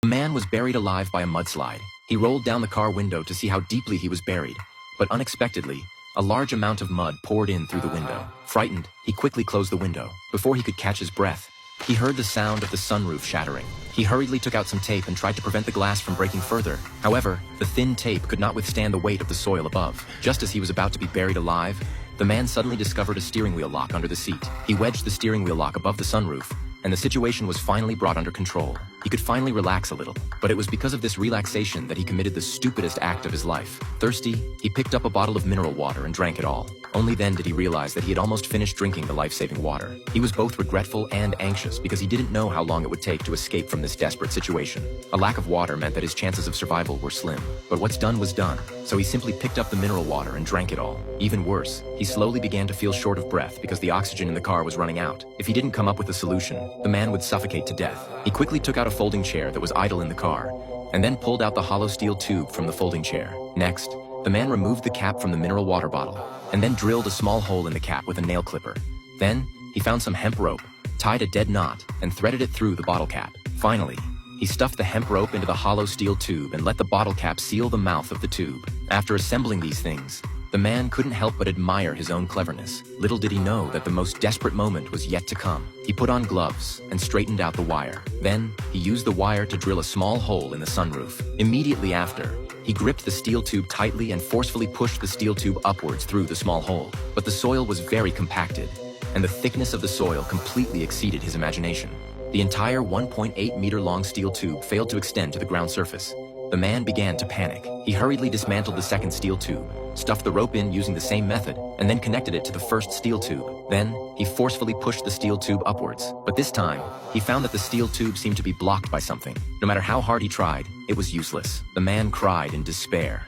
The man was buried alive by a mudslide. He rolled down the car window to see how deeply he was buried, but unexpectedly, a large amount of mud poured in through the window. Frightened, he quickly closed the window. Before he could catch his breath, he heard the sound of the sunroof shattering. He hurriedly took out some tape and tried to prevent the glass from breaking further. However, the thin tape could not withstand the weight of the soil above. Just as he was about to be buried alive, the man suddenly discovered a steering wheel lock under the seat. He wedged the steering wheel lock above the sunroof, and the situation was finally brought under control. He could finally relax a little, but it was because of this relaxation that he committed the stupidest act of his life. Thirsty, he picked up a bottle of mineral water and drank it all. Only then did he realize that he had almost finished drinking the life-saving water. He was both regretful and anxious because he didn't know how long it would take to escape from this desperate situation. A lack of water meant that his chances of survival were slim, but what's done was done, so he simply picked up the mineral water and drank it all. Even worse, he slowly began to feel short of breath because the oxygen in the car was running out. If he didn't come up with a solution, the man would suffocate to death. He quickly took out a folding chair that was idle in the car, and then pulled out the hollow steel tube from the folding chair. Next, the man removed the cap from the mineral water bottle, and then drilled a small hole in the cap with a nail clipper. Then, he found some hemp rope, tied a dead knot, and threaded it through the bottle cap. Finally, he stuffed the hemp rope into the hollow steel tube and let the bottle cap seal the mouth of the tube. After assembling these things, the man couldn't help but admire his own cleverness. Little did he know that the most desperate moment was yet to come. He put on gloves and straightened out the wire. Then, he used the wire to drill a small hole in the sunroof. Immediately after, he gripped the steel tube tightly and forcefully pushed the steel tube upwards through the small hole. But the soil was very compacted, and the thickness of the soil completely exceeded his imagination. The entire 1.8-meter-long steel tube failed to extend to the ground surface. The man began to panic. He hurriedly dismantled the second steel tube, stuffed the rope in using the same method, and then connected it to the first steel tube. Then, he forcefully pushed the steel tube upwards. But this time, he found that the steel tube seemed to be blocked by something. No matter how hard he tried, it was useless. The man cried in despair.